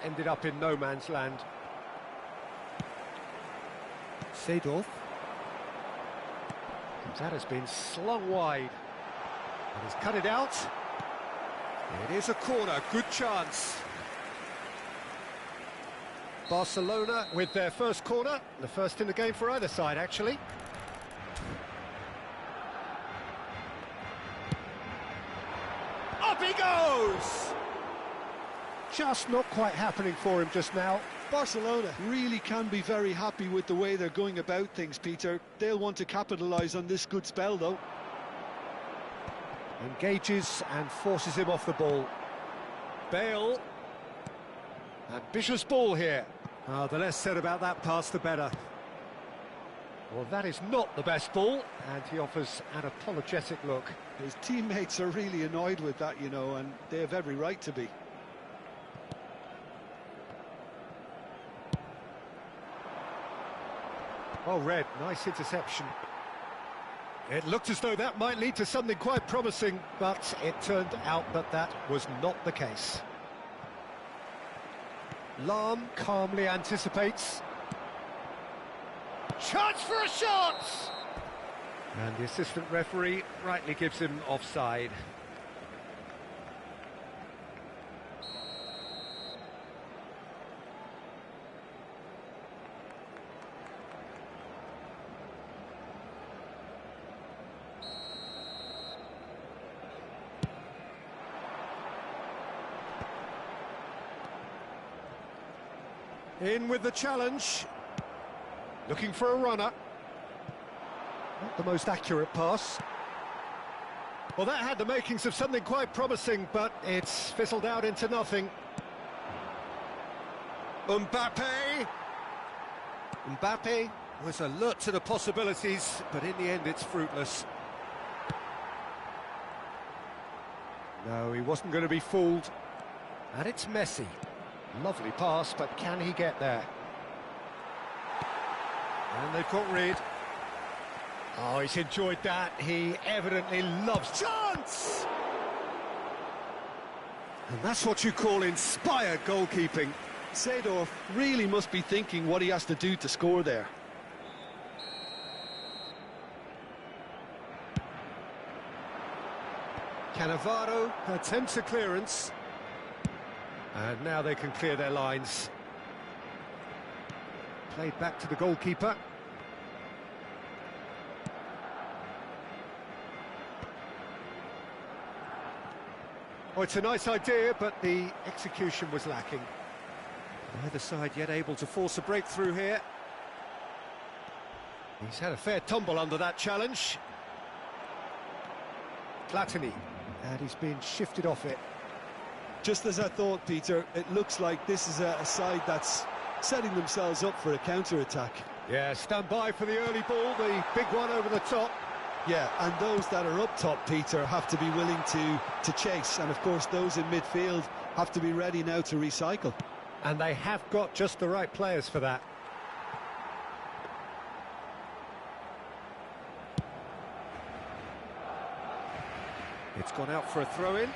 ended up in no man's land. Seedorf. That has been slung wide. And he's cut it out. It is a corner, good chance. Barcelona with their first corner, the first in the game for either side, actually. Up he goes! Just not quite happening for him just now. Barcelona really can be very happy with the way they're going about things, Peter. They'll want to capitalise on this good spell, though. Engages and forces him off the ball. Bale. Ambitious ball here. The less said about that pass, the better. Well, that is not the best ball, and he offers an apologetic look. His teammates are really annoyed with that, you know, and they have every right to be. Well read, nice interception. It looked as though that might lead to something quite promising, but it turned out that that was not the case. Lahm calmly anticipates. Chance for a shot! And the assistant referee rightly gives him offside. In with the challenge. Looking for a runner. Not the most accurate pass. Well, that had the makings of something quite promising, but it's fizzled out into nothing. Mbappe! Mbappe was alert to the possibilities, but in the end it's fruitless. No, he wasn't going to be fooled. And it's Messi. Lovely pass, but can he get there? And they've got rid. Oh, he's enjoyed that. He evidently loves chance! And that's what you call inspired goalkeeping. Seedorf really must be thinking what he has to do to score there. Cannavaro attempts a clearance. And now they can clear their lines. Played back to the goalkeeper. Oh, it's a nice idea, but the execution was lacking. Neither side yet able to force a breakthrough here. He's had a fair tumble under that challenge. Platini, and he's been shifted off it. Just as I thought, Peter, it looks like this is a side that's setting themselves up for a counter-attack. Yeah, stand by for the early ball, the big one over the top. Yeah, and those that are up top, Peter, have to be willing to chase. And, of course, those in midfield have to be ready now to recycle. And they have got just the right players for that. It's gone out for a throw-in.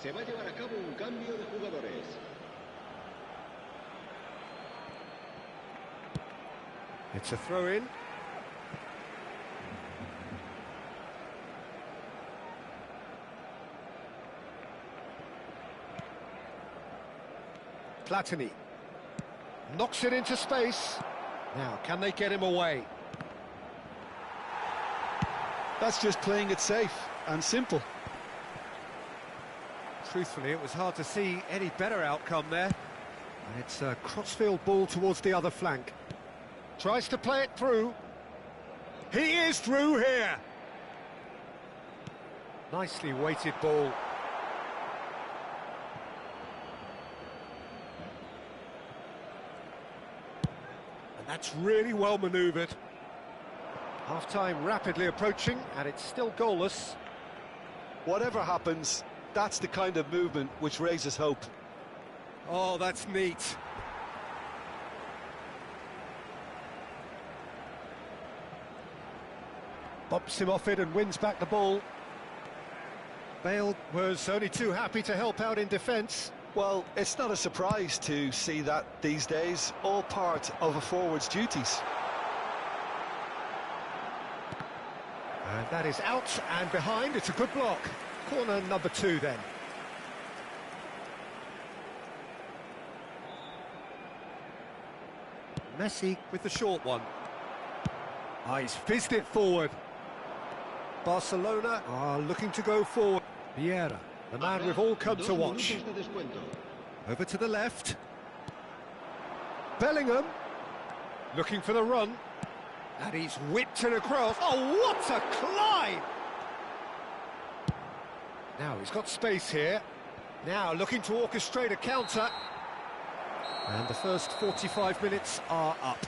Se va a llevar a cabo un cambio de It's a throw-in. Platini knocks it into space. Now, can they get him away? That's just playing it safe and simple. Truthfully, it was hard to see any better outcome there. And it's a crossfield ball towards the other flank. Tries to play it through. He is through here. Nicely weighted ball. And that's really well manoeuvred. Half-time rapidly approaching, and it's still goalless. Whatever happens, that's the kind of movement which raises hope. Oh, that's neat. Bumps him off it and wins back the ball. Bale was only too happy to help out in defence. Well, it's not a surprise to see that these days, all part of a forward's duties. And that is out and behind. It's a good block. Corner number 2 then. Messi with the short one. Ah, he's fizzed it forward. Barcelona are looking to go forward. Vieira, the man we've all come to watch. Over to the left. Bellingham looking for the run. And he's whipped it across. Oh, what a climb! Now he's got space here. Now looking to orchestrate a counter. And the first 45 minutes are up.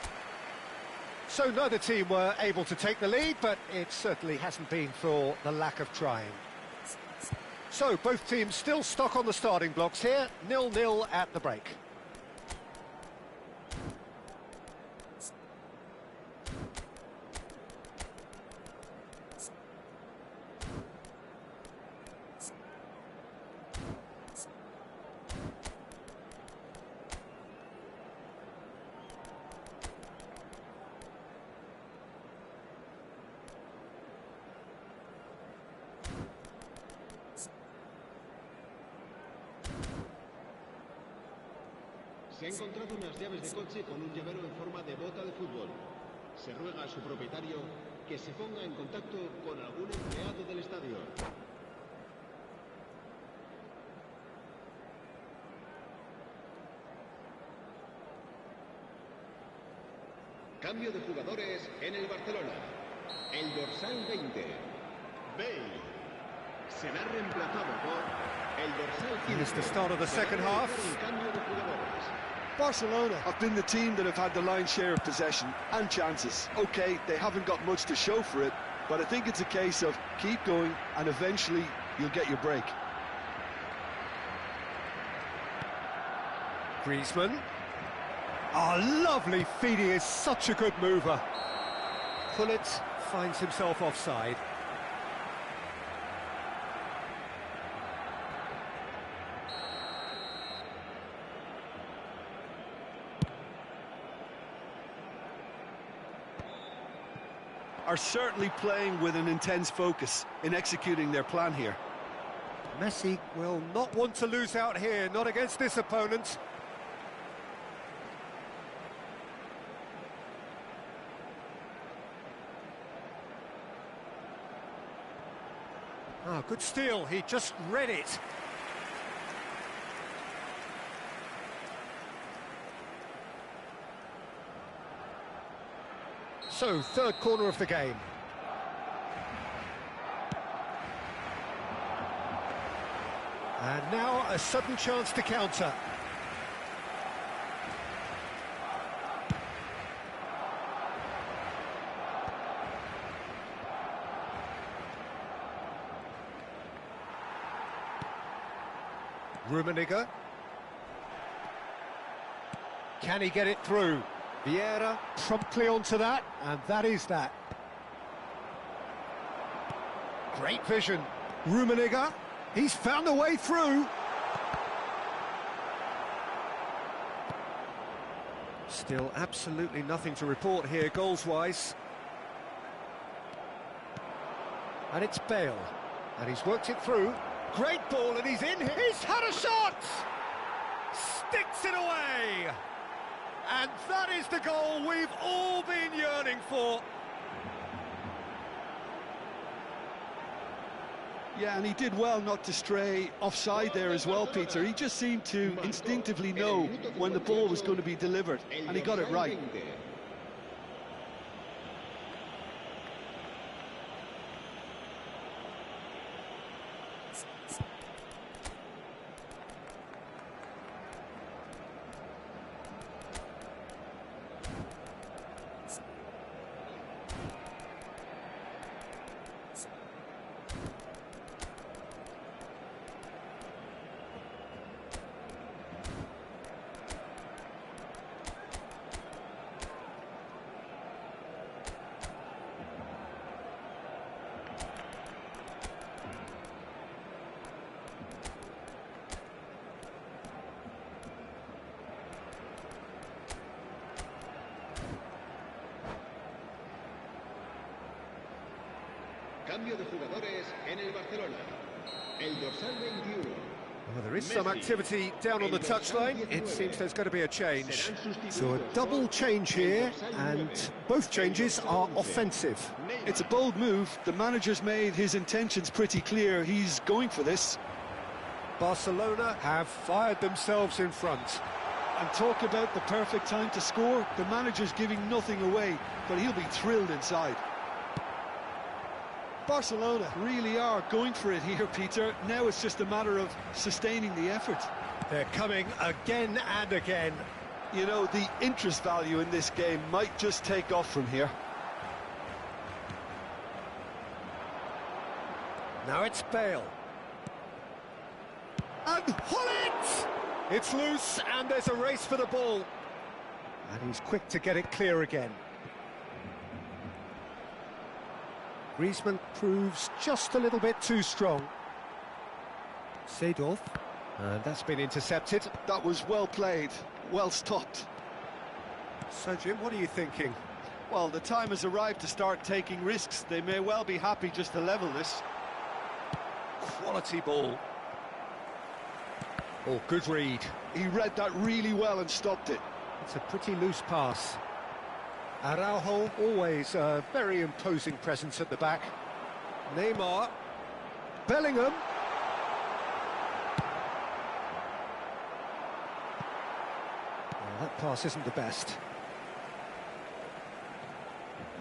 So neither team were able to take the lead, but it certainly hasn't been for the lack of trying. So both teams still stuck on the starting blocks here, 0-0 at the break. Se ha encontrado unas llaves de coche con un llavero en forma de bota de fútbol. Se ruega a su propietario que se ponga en contacto con algún empleado del estadio. Cambio de jugadores en el Barcelona. El dorsal 20, Bale, será reemplazado por el dorsal 15. Here's the start of the second half. Cambio de jugadores. Barcelona have been the team that have had the lion's share of possession and chances. OK, they haven't got much to show for it, but I think it's a case of keep going and eventually you'll get your break. Griezmann. Oh, lovely feed. He is such a good mover. Pullet finds himself offside. Are certainly playing with an intense focus in executing their plan here. Messi will not want to lose out here, not against this opponent. Ah, good steal, he just read it. So, third corner of the game. And now a sudden chance to counter. Rummenigge. Can he get it through? Vieira promptly onto that, and that is that. Great vision. Rummenigge, he's found a way through. Still absolutely nothing to report here, goals-wise. And it's Bale. And he's worked it through. Great ball, and he's in here. He's had a shot! Sticks it away! And that is the goal we've all been yearning for. Yeah, and he did well not to stray offside there as well, Peter. He just seemed to instinctively know when the ball was going to be delivered, and he got it right. Cambio de jugadores en el Barcelona. El dorsal 21. Well, there is some activity down on the touchline. It seems there's going to be a change. So a double change here, and both changes are offensive. It's a bold move. The manager's made his intentions pretty clear. He's going for this. Barcelona have fired themselves in front. And talk about the perfect time to score. The manager's giving nothing away, but he'll be thrilled inside. Barcelona really are going for it here, Peter. Now it's just a matter of sustaining the effort. They're coming again and again. You know, the interest value in this game might just take off from here. Now it's Bale. And Hullet! It's loose, and there's a race for the ball. And he's quick to get it clear again. Griezmann proves just a little bit too strong. Seedorf, and that's been intercepted. That was well played, well stopped. So, Jim, what are you thinking? Well, the time has arrived to start taking risks. They may well be happy just to level this. Quality ball. Oh, good read. He read that really well and stopped it. It's a pretty loose pass. Araujo, always a very imposing presence at the back. Neymar. Bellingham. Oh, that pass isn't the best.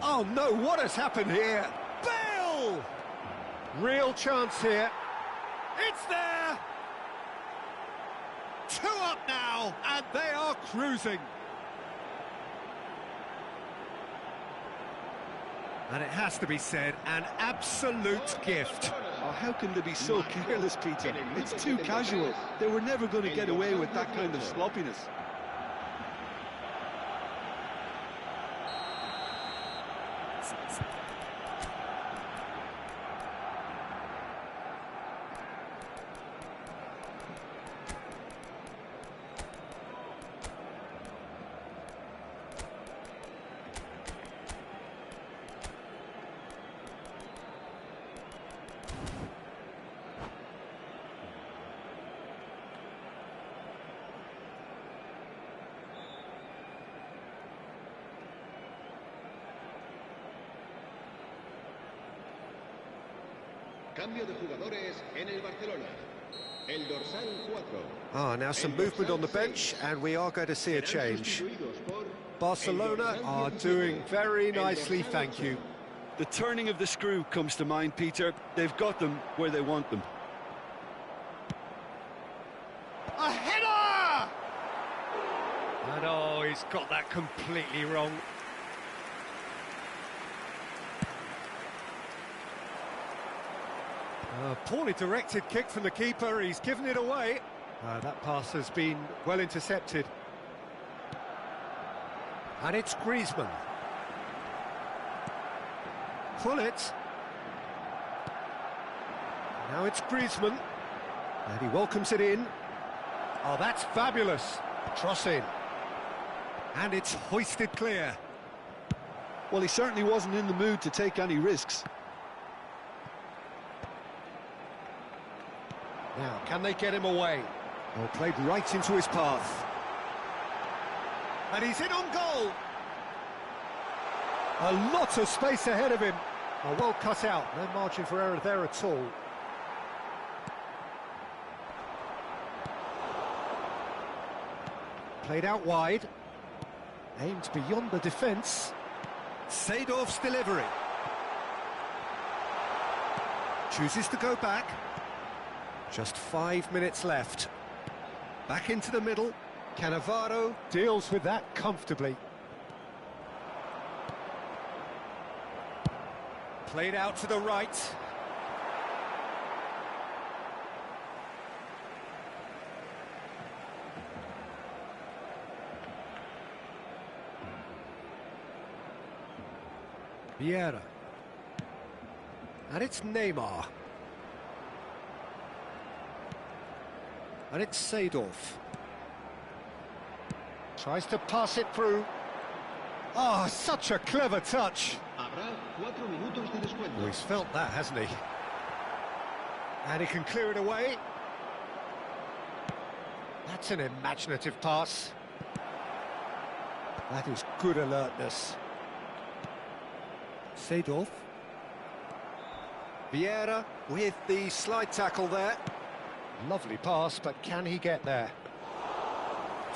Oh no, what has happened here? Bale! Real chance here. It's there! 2 up now, and they are cruising. And it has to be said, an absolute gift. Oh, how can they be so careless, Peter? It's too casual. They were never going to get away with that kind of sloppiness. Cambio de jugadores en el Barcelona. El dorsal 4. Now some movement on the bench, and we are going to see a change. Barcelona are doing very nicely, thank you. The turning of the screw comes to mind, Peter. They've got them where they want them. A header! And oh, he's got that completely wrong. A poorly directed kick from the keeper, he's given it away. That pass has been well intercepted. And it's Griezmann. Hullet. Now it's Griezmann. And he welcomes it in. Oh, that's fabulous. Cross in. And it's hoisted clear. Well, he certainly wasn't in the mood to take any risks. Now, can they get him away? Oh, played right into his path. And he's in on goal. A lot of space ahead of him. Oh, well cut out. No margin for error there at all. Played out wide. Aimed beyond the defence. Seedorf's delivery. Chooses to go back. Just 5 minutes left. Back into the middle. Cannavaro deals with that comfortably. Played out to the right. Vieira. And it's Neymar. And it's Seedorf. Tries to pass it through. Oh, such a clever touch. Habrá 4 minutos de descuento. Oh, he's felt that, hasn't he? And he can clear it away. That's an imaginative pass. That is good alertness. Seedorf. Vieira with the slide tackle there. Lovely pass, but can he get there?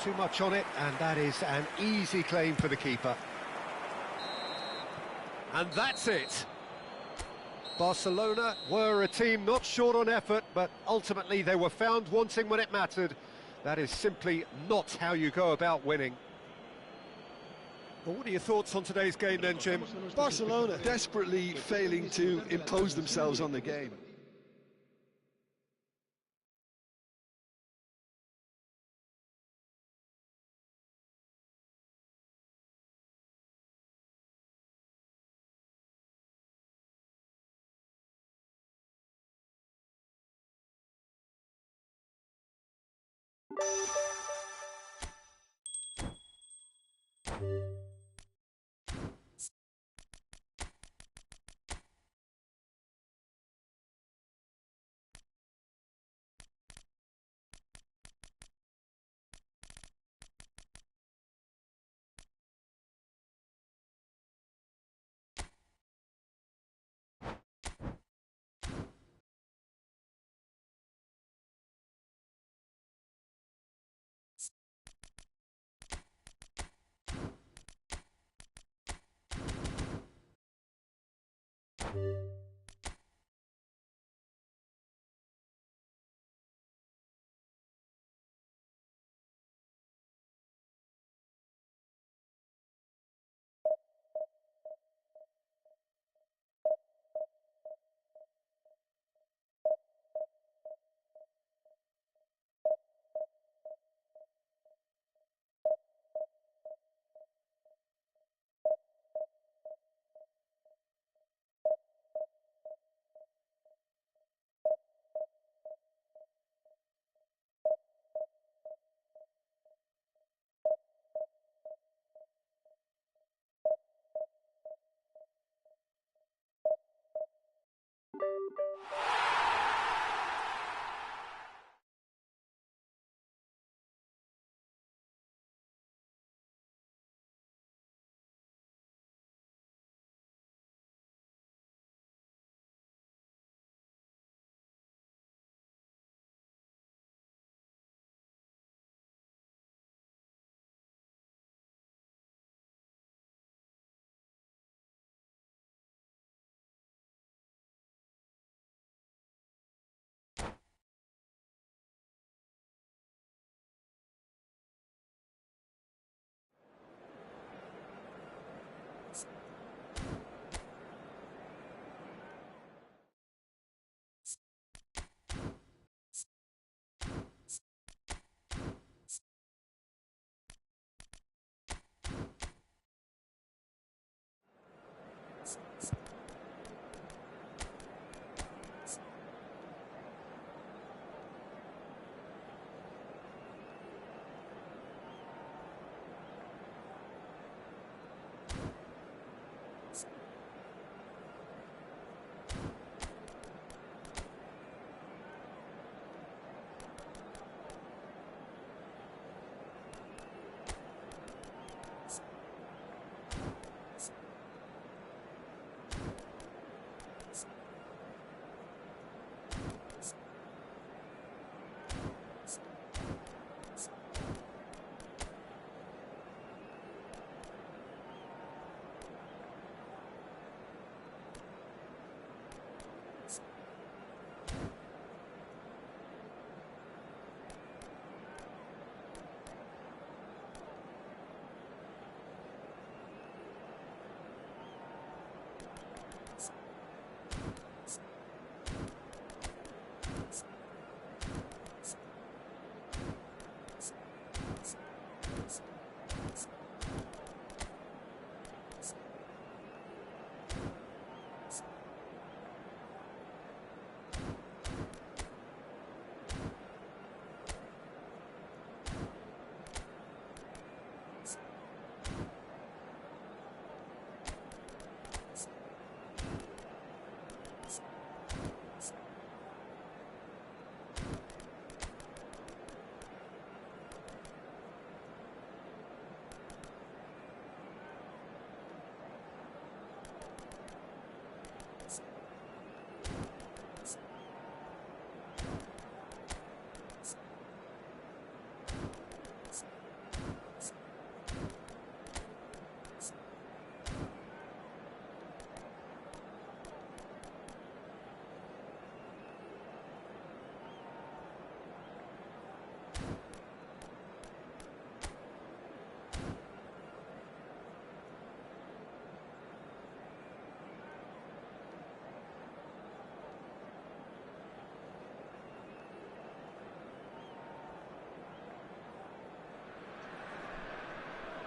Too much on it, and that is an easy claim for the keeper. And that's it. Barcelona were a team not short on effort, but ultimately they were found wanting when it mattered. That is simply not how you go about winning. Well, what are your thoughts on today's game then, Jim? Barcelona desperately failing to impose themselves on the game.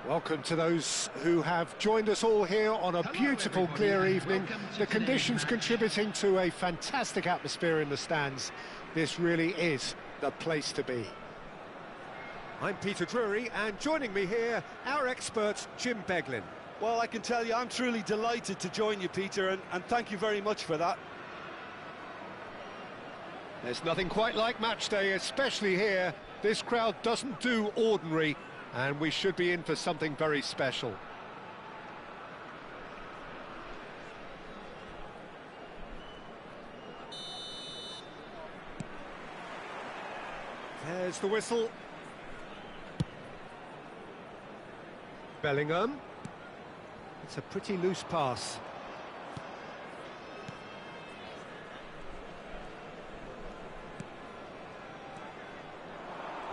Welcome to those who have joined us all here on a beautiful, clear evening. The conditions contributing to a fantastic atmosphere in the stands. This really is the place to be. I'm Peter Drury, and joining me here, our expert, Jim Beglin. Well, I can tell you, I'm truly delighted to join you, Peter, and thank you very much for that. There's nothing quite like match day, especially here. This crowd doesn't do ordinary, and we should be in for something very special. There's the whistle. Bellingham. It's a pretty loose pass.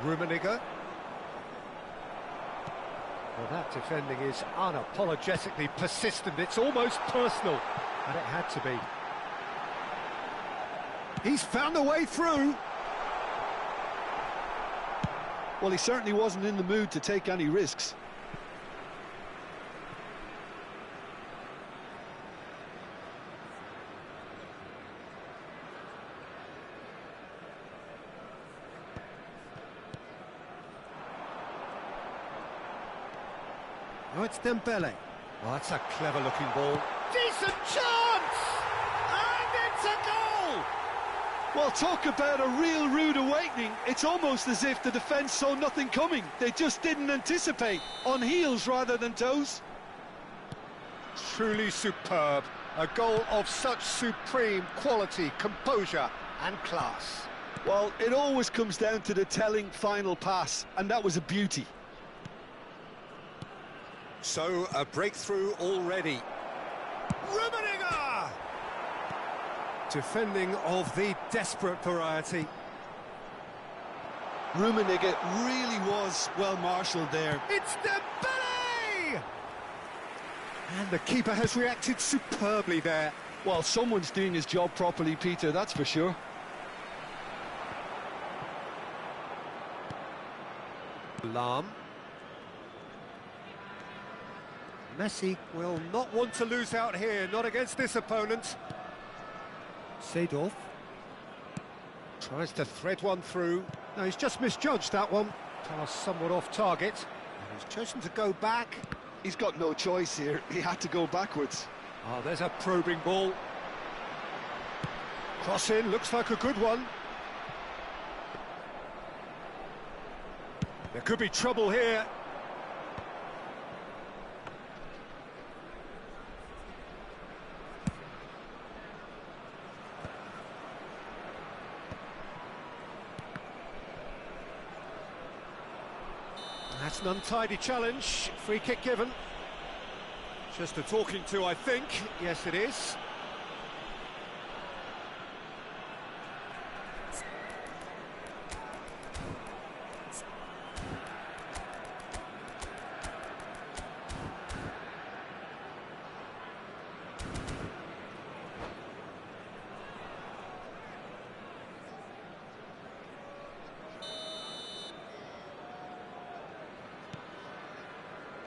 Rummenigge. Well, that defending is unapologetically persistent. It's almost personal, and it had to be. He's found a way through. Well, he certainly wasn't in the mood to take any risks. Oh, it's Dembele. Oh, that's a clever-looking ball. Decent chance! And it's a goal! Well, talk about a real rude awakening. It's almost as if the defence saw nothing coming. They just didn't anticipate. On heels rather than toes. Truly superb. A goal of such supreme quality, composure and class. Well, it always comes down to the telling final pass, and that was a beauty. So, a breakthrough already. Rummenigge! Defending of the desperate variety. Rummenigge really was well marshalled there. It's Dembele! And the keeper has reacted superbly there. Well, someone's doing his job properly, Peter, that's for sure. Lahm. Messi will not want to lose out here, not against this opponent. Seedorf tries to thread one through. No, he's just misjudged that one. Pass somewhat off target. And he's chosen to go back. He's got no choice here. He had to go backwards. Oh, there's a probing ball. Cross in, looks like a good one. There could be trouble here. That's an untidy challenge. Free kick given. Just a talking to, I think. Yes, it is.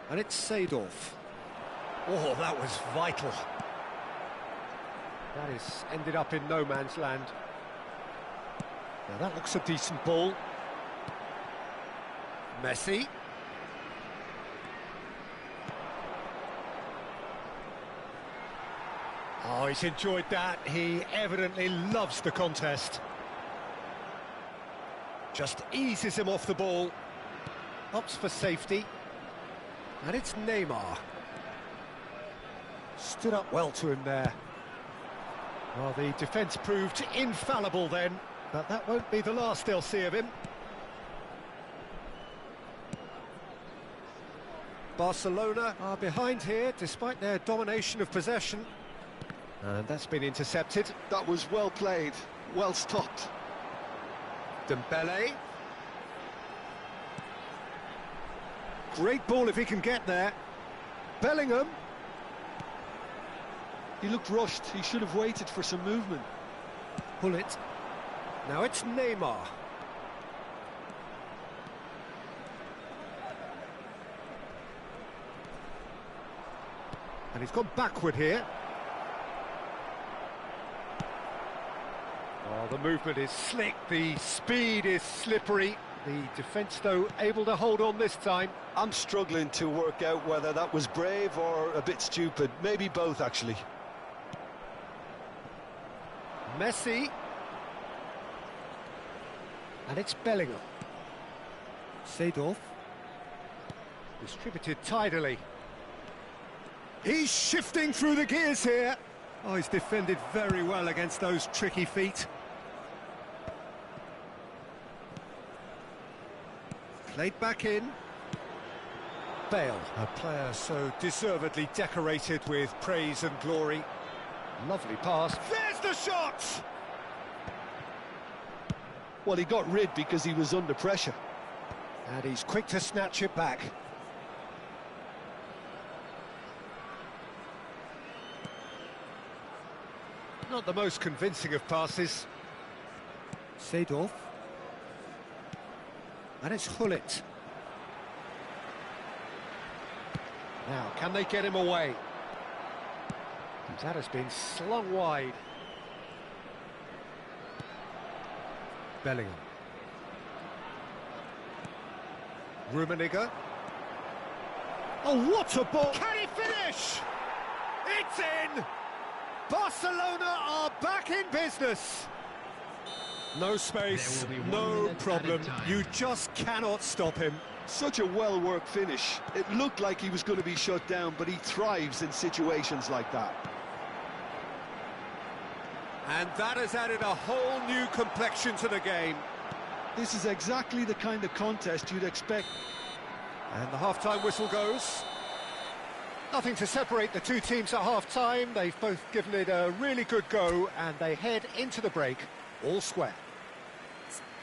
And it's Seedorf. Oh, that was vital. That is ended up in no man's land. Now that looks a decent ball. Messi. Oh, he's enjoyed that. He evidently loves the contest. Just eases him off the ball. Opts for safety. And it's Neymar. Stood up well to him there. Well, the defence proved infallible then, but that won't be the last they'll see of him. Barcelona are behind here, despite their domination of possession. And that's been intercepted. That was well played, well stopped. Dembele. Great ball if he can get there. Bellingham. He looked rushed, he should have waited for some movement. Pull it. Now it's Neymar. And he's gone backward here. Oh, the movement is slick, the speed is slippery. The defence, though, able to hold on this time. I'm struggling to work out whether that was brave or a bit stupid. Maybe both, actually. Messi. And it's Bellingham. Seedorf. Distributed tidily. He's shifting through the gears here. Oh, he's defended very well against those tricky feet. Played back in. Bale, a player so deservedly decorated with praise and glory. Lovely pass. There's the shot! Well, he got rid because he was under pressure. And he's quick to snatch it back. Not the most convincing of passes. Seedorf. And it's Hullet. Now, can they get him away? That has been slung wide. Bellingham. Rummenigge. Oh, what a ball! Can he finish? It's in! Barcelona are back in business. No space, no problem. You just cannot stop him. Such a well-worked finish. It looked like he was going to be shut down, but he thrives in situations like that. And that has added a whole new complexion to the game. This is exactly the kind of contest you'd expect. And the half-time whistle goes. Nothing to separate the two teams at half-time. They've both given it a really good go, and they head into the break all square.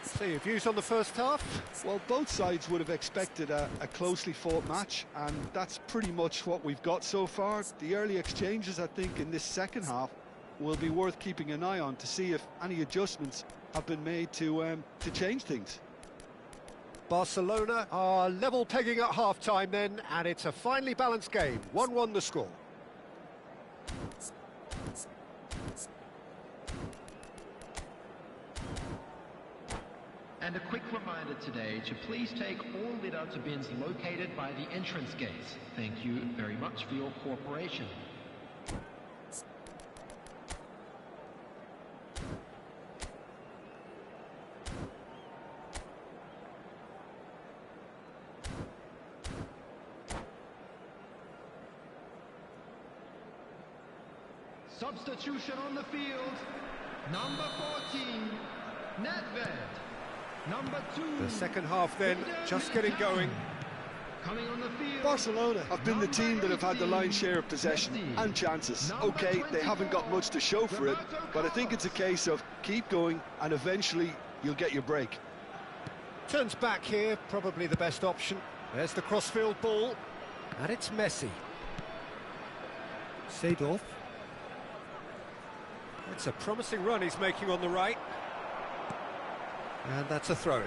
So your views on the first half? Well, both sides would have expected a closely fought match, and that's pretty much what we've got so far. The early exchanges, I think, in this second half will be worth keeping an eye on to see if any adjustments have been made to change things. Barcelona are level pegging at half-time then, and it's a finely balanced game. 1-1 the score. And a quick reminder today to please take all litter to bins located by the entrance gates. Thank you very much for your cooperation. Substitution on the field. Number 14, Nedved. Number 2. The second half then, just getting going. Coming on the field. Barcelona have been the team that have had the lion's share of possession and chances. Okay, they haven't got much to show for it, but I think it's a case of keep going and eventually you'll get your break. Turns back here, probably the best option. There's the crossfield ball, and it's Messi. Seedorf. It's a promising run he's making on the right. And that's a throw-in.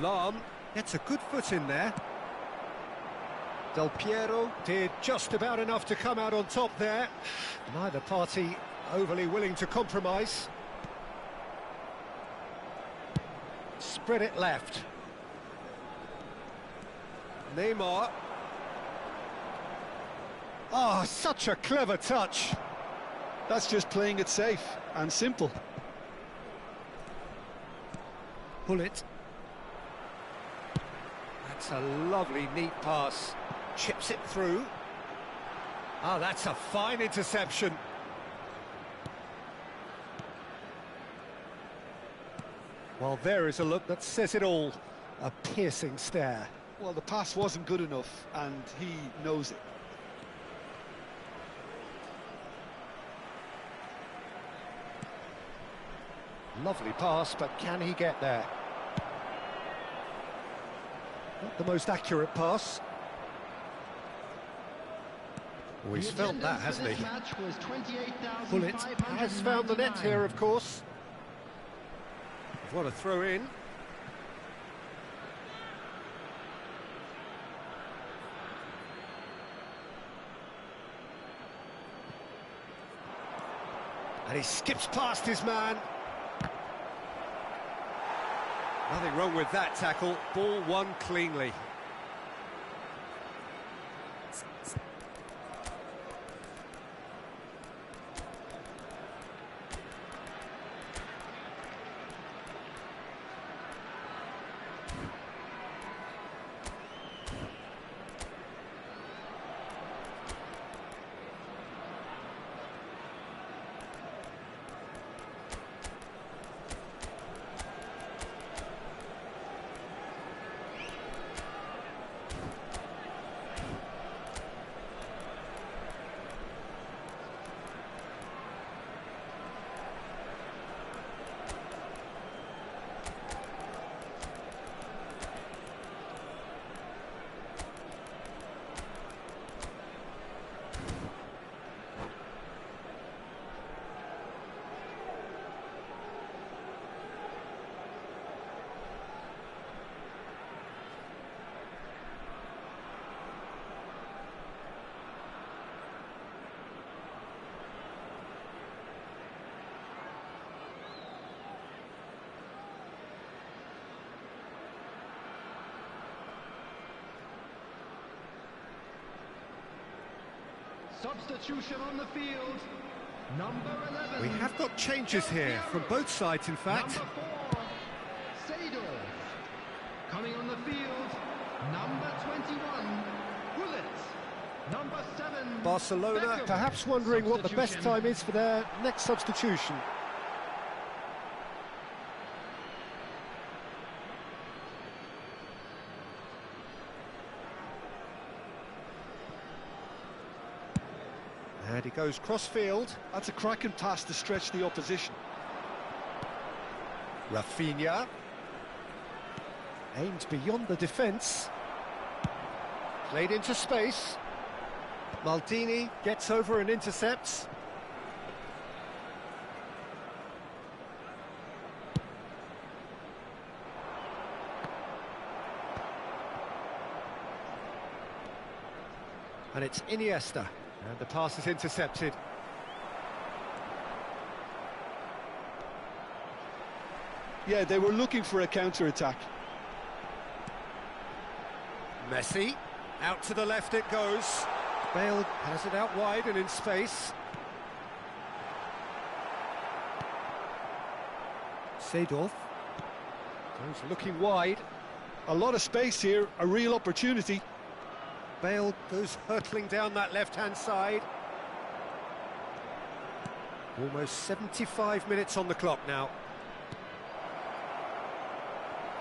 Lam gets a good foot in there. Del Piero did just about enough to come out on top there. Neither party overly willing to compromise. Spread it left. Neymar. Oh, such a clever touch. That's just playing it safe and simple. Pull it. That's a lovely, neat pass. Chips it through. Ah, that's a fine interception. Well, there is a look that says it all. A piercing stare. Well, the pass wasn't good enough, and he knows it. Lovely pass, but can he get there? Not the most accurate pass. Oh, he's felt that, hasn't he? Bullet has found the net here, of course. What a throw in. And he skips past his man. Nothing wrong with that tackle. Ball won cleanly. Substitution on the field. Number 11. We have got changes here from both sides, in fact. Number 4, Seedorf. Coming on the field, number 21, Bullet. Number 7, Barcelona Beckham. perhaps wondering what the best time is for their next substitution. And he goes cross-field. That's a cracking pass to stretch the opposition. Rafinha. Aimed beyond the defence. Played into space. Maldini gets over and intercepts. And it's Iniesta. And the pass is intercepted. Yeah, they were looking for a counter-attack. Messi. Out to the left it goes. Bale has it out wide and in space. Seedorf. Goes looking wide. A lot of space here, a real opportunity. Bale goes hurtling down that left-hand side. Almost 75 minutes on the clock now.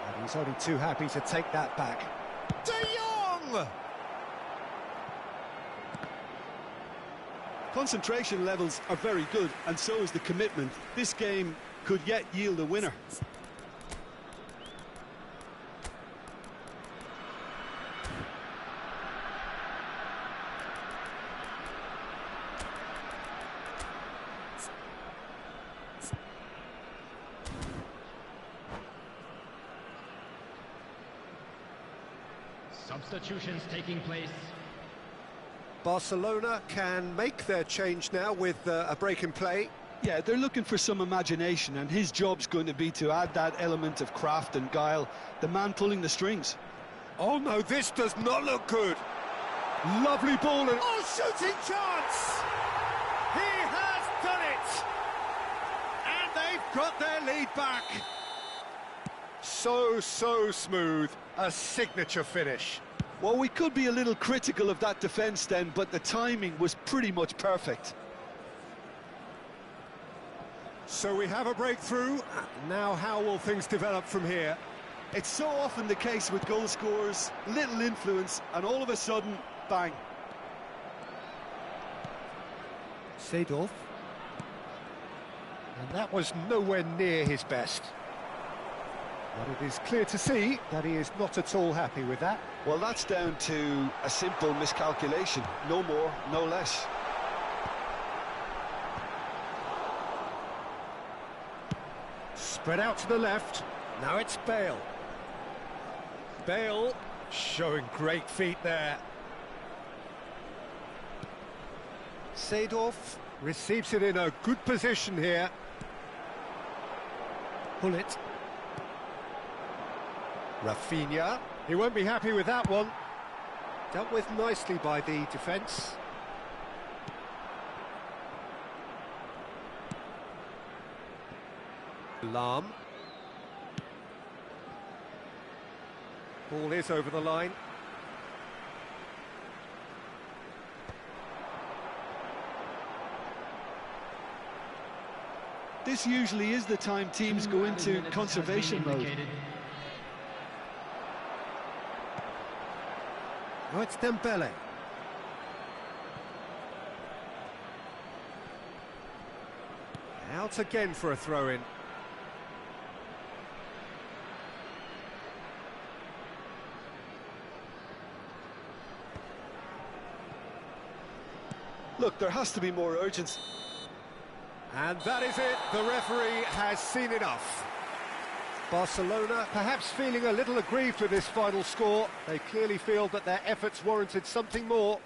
And he's only too happy to take that back. De Jong! Concentration levels are very good, and so is the commitment. This game could yet yield a winner. substitutions taking place. Barcelona can make their change now with a break in play. Yeah, they're looking for some imagination, and his job's going to be to add that element of craft and guile, the man pulling the strings. Oh no, this does not look good. Lovely ball and... Oh, shooting chance! He has done it! And they've got their lead back. So smooth. A signature finish. Well, we could be a little critical of that defence then, but the timing was pretty much perfect. So we have a breakthrough. Now how will things develop from here? It's so often the case with goal scorers, little influence, and all of a sudden, bang. Seedorf. And that was nowhere near his best. But it is clear to see that he is not at all happy with that. Well, that's down to a simple miscalculation. No more, no less. Spread out to the left. Now it's Bale. Bale showing great feet there. Seedorf receives it in a good position here. Pull it. Rafinha. He won't be happy with that one. Dealt with nicely by the defence. Lam. Ball is over the line. This usually is the time teams go into conservation mode. Oh, it's Dembele. Out again for a throw-in. Look, there has to be more urgency. And that is it. The referee has seen enough. Barcelona perhaps feeling a little aggrieved with this final score. They clearly feel that their efforts warranted something more.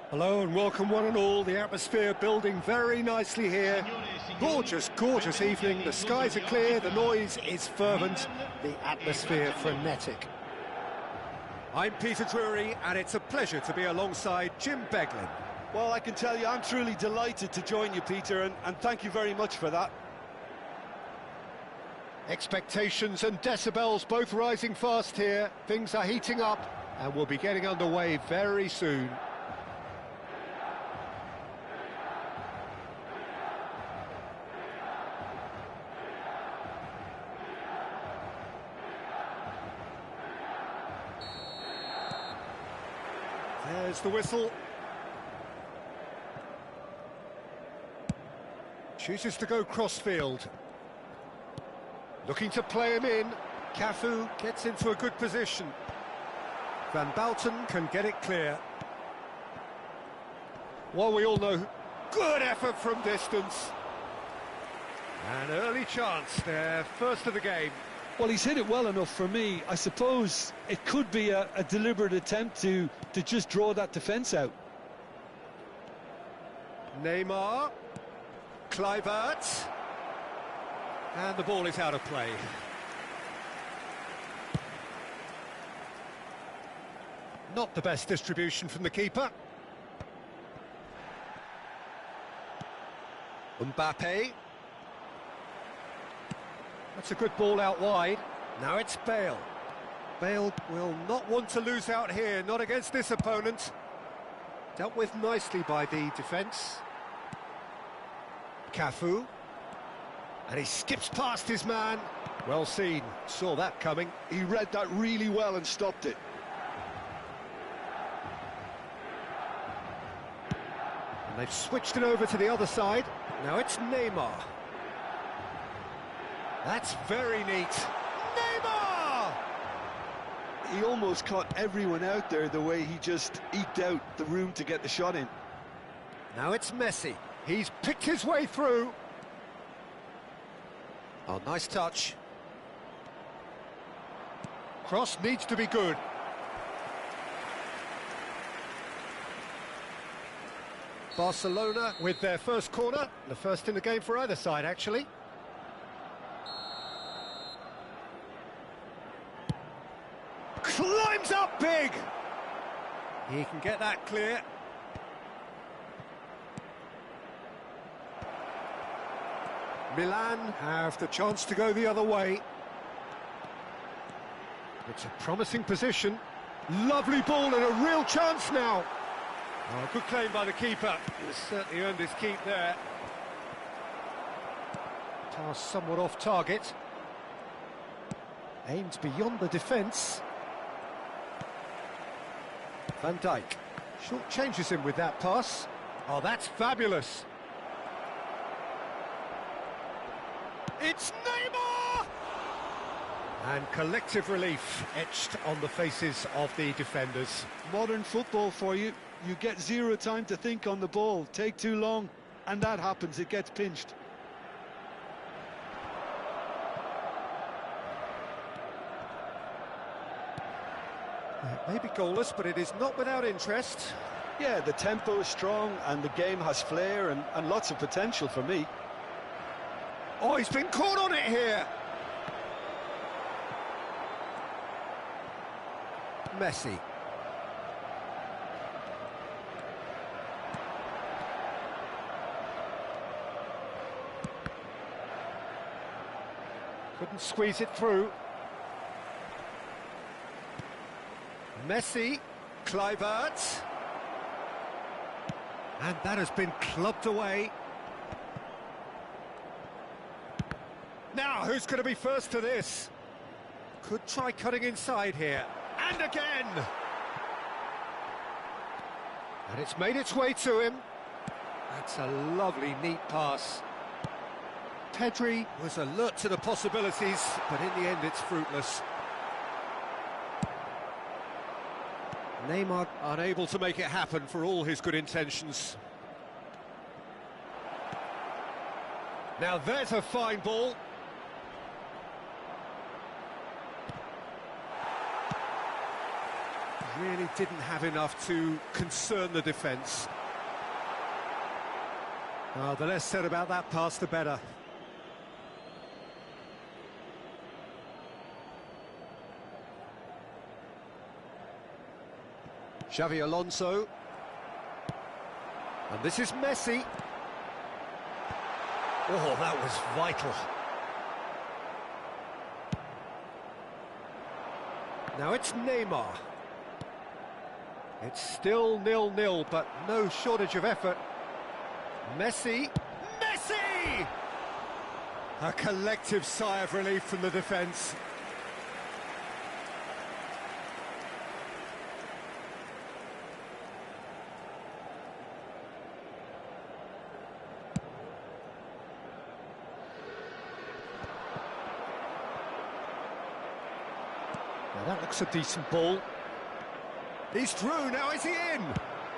Hello and welcome one and all. The atmosphere building very nicely here. Gorgeous, gorgeous evening. The skies are clear, the noise is fervent, the atmosphere frenetic. I'm Peter Drury and it's a pleasure to be alongside Jim Beglin. Well, I can tell you, I'm truly delighted to join you, Peter, and thank you very much for that. Expectations and decibels both rising fast here. Things are heating up and we'll be getting underway very soon. There's the whistle. Chooses to go crossfield. Looking to play him in. Cafu gets into a good position. Van Bouten can get it clear. Well, we all know, good effort from distance. An early chance, their first of the game. Well, he's hit it well enough for me. I suppose it could be a deliberate attempt to just draw that defence out. Neymar. Kluivert. And the ball is out of play. Not the best distribution from the keeper. Mbappe. That's a good ball out wide. Now it's Bale. Bale will not want to lose out here, not against this opponent. Dealt with nicely by the defence. Cafu. And he skips past his man. Well seen, saw that coming. He read that really well and stopped it. And they've switched it over to the other side. Now it's Neymar. That's very neat. Neymar! He almost caught everyone out there the way he just eked out the room to get the shot in. Now it's Messi. He's picked his way through. Oh, nice touch. Cross needs to be good. Barcelona with their first corner. The first in the game for either side, actually. Climbs up big. He can get that clear. Milan have the chance to go the other way. It's a promising position. Lovely ball and a real chance now. Oh, good claim by the keeper. He's certainly earned his keep there. Pass somewhat off target. Aims beyond the defence. Van Dijk short changes him with that pass. Oh, that's fabulous. It's Neymar! And collective relief etched on the faces of the defenders. Modern football for you. You get zero time to think on the ball. Take too long, and that happens. It gets pinched. It may be goalless, but it is not without interest. Yeah, the tempo is strong, and the game has flair and lots of potential for me. Oh, he's been caught on it here. Messi. Couldn't squeeze it through. Messi, Kluivert. And that has been clubbed away. Now, who's going to be first to this? Could try cutting inside here. And again! And it's made its way to him. That's a lovely, neat pass. Pedri was alert to the possibilities, but in the end it's fruitless. Neymar unable to make it happen for all his good intentions. Now there's a fine ball. really didn't have enough to concern the defence. The less said about that pass, the better. Xavi Alonso. And this is Messi. Oh, that was vital. Now it's Neymar. It's still 0-0, but no shortage of effort. Messi. Messi! A collective sigh of relief from the defence. Now that looks a decent ball. He's through, now is he in?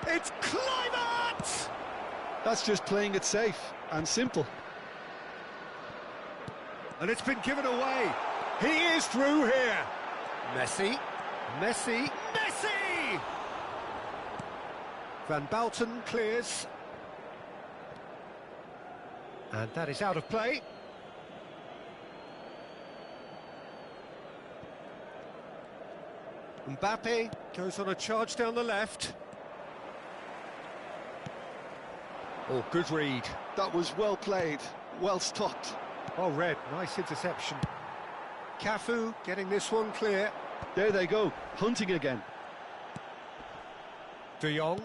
It's Kluivert! That's just playing it safe and simple. And it's been given away. He is through here. Messi, Messi, Messi! Van Bouten clears. And that is out of play. Mbappe goes on a charge down the left. Oh, good read. That was well played, well stopped. Oh, Red, nice interception. Cafu getting this one clear. There they go, hunting again. De Jong.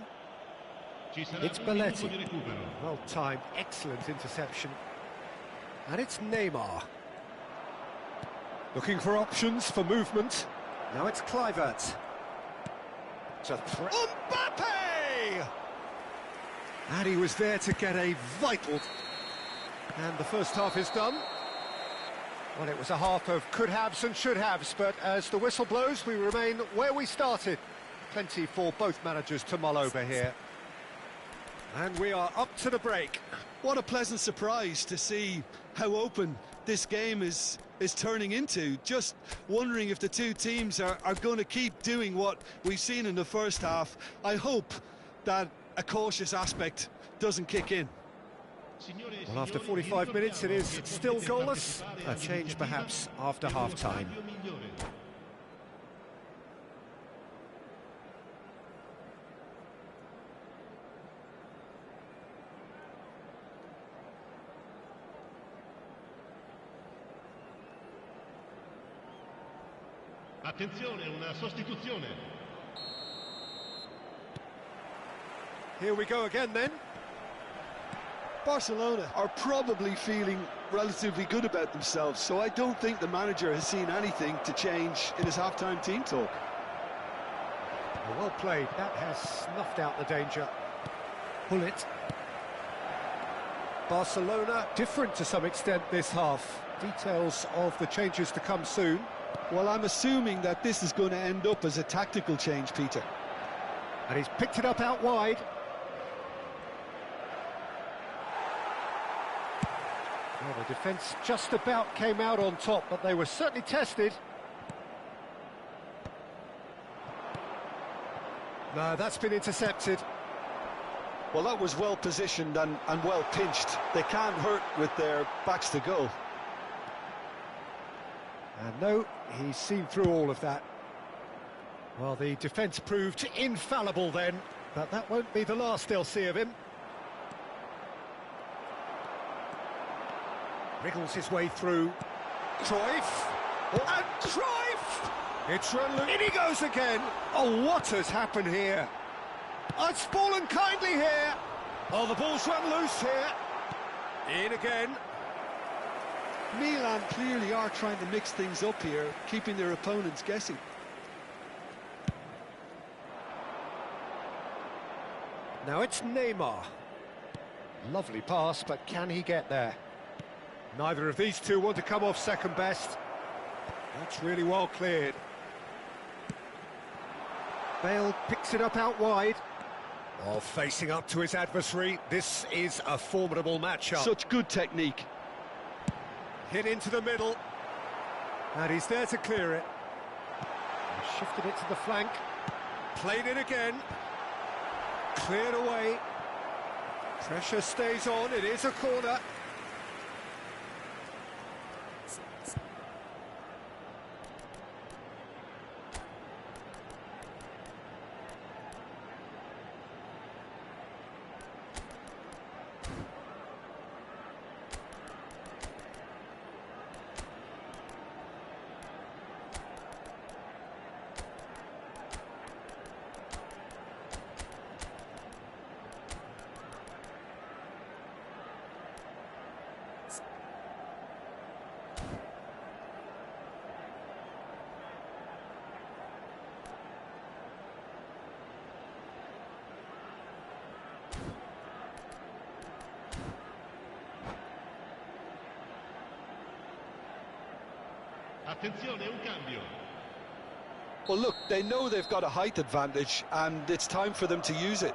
It's Belletti. Well timed, excellent interception. And it's Neymar. Looking for options for movement. Now it's Kluivert. Mbappe! And he was there to get a vital... And the first half is done. Well, it was a half of could-haves and should-haves, but as the whistle blows, we remain where we started. Plenty for both managers to mull over here. And we are up to the break. What a pleasant surprise to see how open this game is turning into. Just wondering if the two teams are going to keep doing what we've seen in the first half. I hope that a cautious aspect doesn't kick in. Well, after 45 minutes, it is still goalless. A change, perhaps, after half-time. Attenzione, una sostituzione. Here we go again, then. Barcelona are probably feeling relatively good about themselves, so I don't think the manager has seen anything to change in his half-time team talk. Well played. That has snuffed out the danger. Pull it. Barcelona different to some extent this half. Details of the changes to come soon. Well, I'm assuming that this is going to end up as a tactical change, Peter. And he's picked it up out wide. Well, the defence just about came out on top, but they were certainly tested. No, that's been intercepted. Well, that was well positioned and well pinched. They can't hurt with their backs to goal. And no, he's seen through all of that. Well, the defence proved infallible then, but that won't be the last they'll see of him. Wriggles his way through. Cruyff. And Cruyff! It's run loose. In he goes again. Oh, what has happened here? Oh, it's fallen kindly here. Oh, the ball's run loose here. In again. Milan clearly are trying to mix things up here, keeping their opponents guessing. Now it's Neymar. Lovely pass, but can he get there? Neither of these two want to come off second best. That's really well cleared. Bale picks it up out wide. Oh, facing up to his adversary. This is a formidable matchup. Such good technique. Hit into the middle. And he's there to clear it. He's shifted it to the flank. Played it again. Cleared away. Pressure stays on, it is a corner. Attenzione, un cambio. Well, look, they know they've got a height advantage, and it's time for them to use it.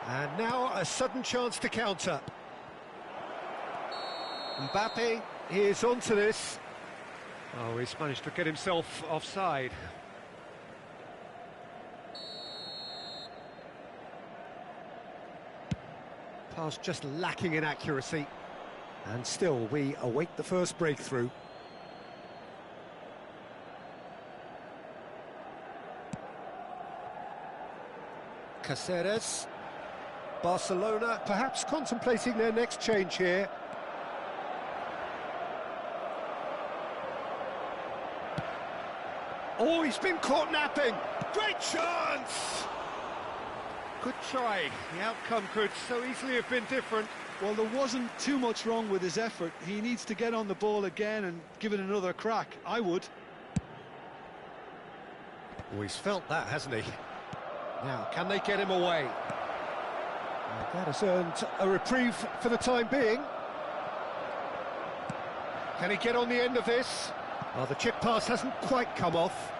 And now a sudden chance to counter. Mbappe is onto this. Oh, he's managed to get himself offside. Pass just lacking in accuracy. And still, we await the first breakthrough. Caceres. Barcelona perhaps contemplating their next change here. Oh, he's been caught napping. Great chance! Good try. The outcome could so easily have been different. Well, there wasn't too much wrong with his effort. He needs to get on the ball again and give it another crack. I would. Oh, he's felt that, hasn't he? Now, can they get him away? That has earned a reprieve for the time being. Can he get on the end of this? Oh, the chip pass hasn't quite come off.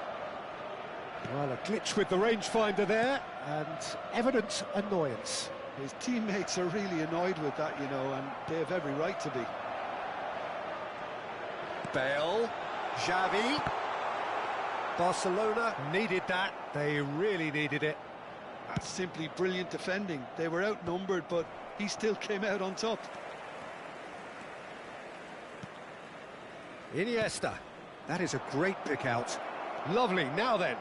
Well, a glitch with the rangefinder there, and evident annoyance. His teammates are really annoyed with that, you know, and they have every right to be. Bale, Xavi. Barcelona needed that. They really needed it. That's simply brilliant defending. They were outnumbered, but he still came out on top. Iniesta. That is a great pick out. Lovely, now then.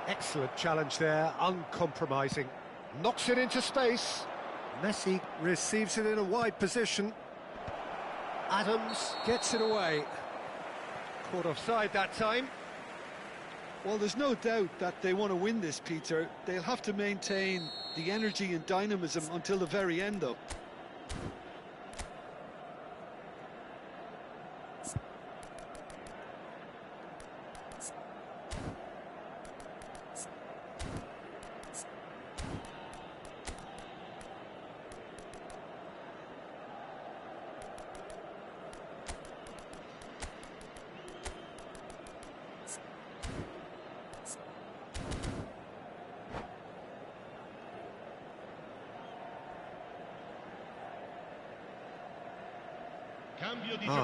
Excellent challenge there, uncompromising. Knocks it into space. Messi receives it in a wide position. Adams gets it away. Caught offside that time. Well, there's no doubt that they want to win this, Peter. They'll have to maintain the energy and dynamism until the very end, though.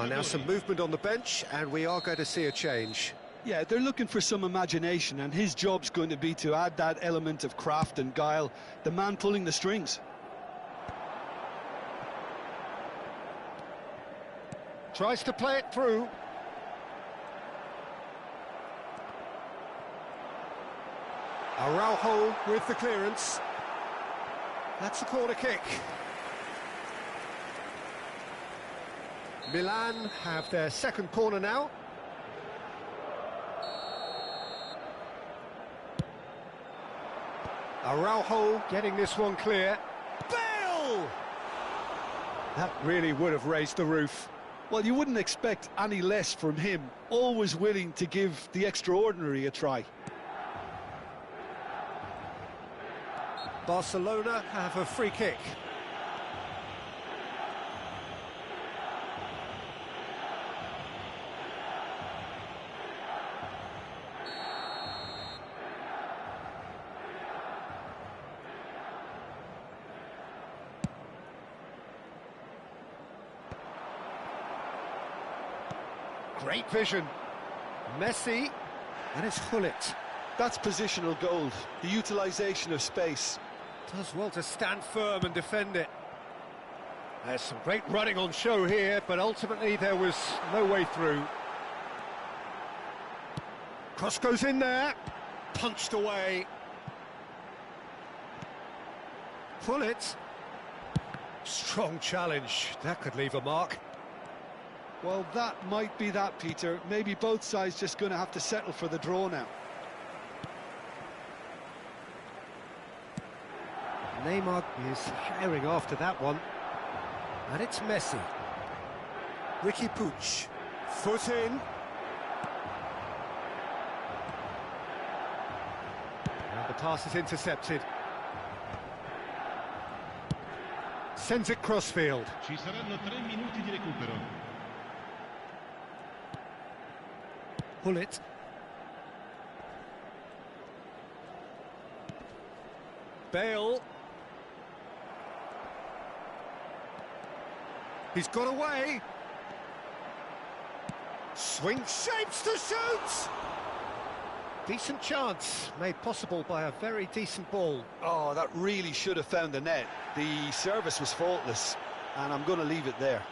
Now some movement on the bench, and we are going to see a change. Yeah, they're looking for some imagination, and his job's going to be to add that element of craft and guile, the man pulling the strings. Tries to play it through. Araujo with the clearance. That's a corner kick. Milan have their second corner now. Araujo getting this one clear. Bale! That really would have raised the roof. Well, you wouldn't expect any less from him. Always willing to give the extraordinary a try. Barcelona have a free kick. Great vision. Messi, and it's Hullet. That's positional gold, the utilisation of space. Does well to stand firm and defend it. There's some great running on show here, but ultimately there was no way through. Cross goes in there, punched away. Hullet. Strong challenge, that could leave a mark. Well, that might be that, Peter. Maybe both sides just going to have to settle for the draw now. Neymar is herring after that one. And it's Messi. Ricky Puig. Foot in. And the pass is intercepted. Sends it crossfield. Ci saranno 3 minuti di recupero. Hullet. Bale. He's got away. Swing shapes to shoot. Decent chance, made possible by a very decent ball. Oh, that really should have found the net. The service was faultless, and I'm going to leave it there.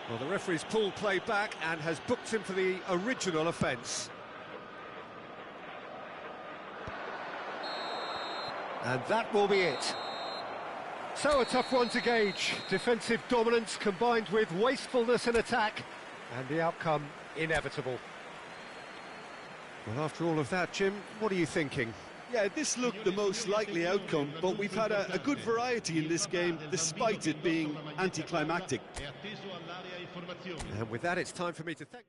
Well, the referee's pulled play back and has booked him for the original offence. And that will be it. So a tough one to gauge. Defensive dominance combined with wastefulness in attack, and the outcome inevitable. Well, after all of that, Jim, what are you thinking? Yeah, this looked the most likely outcome, but we've had a good variety in this game, despite it being anticlimactic. And with that, it's time for me to thank...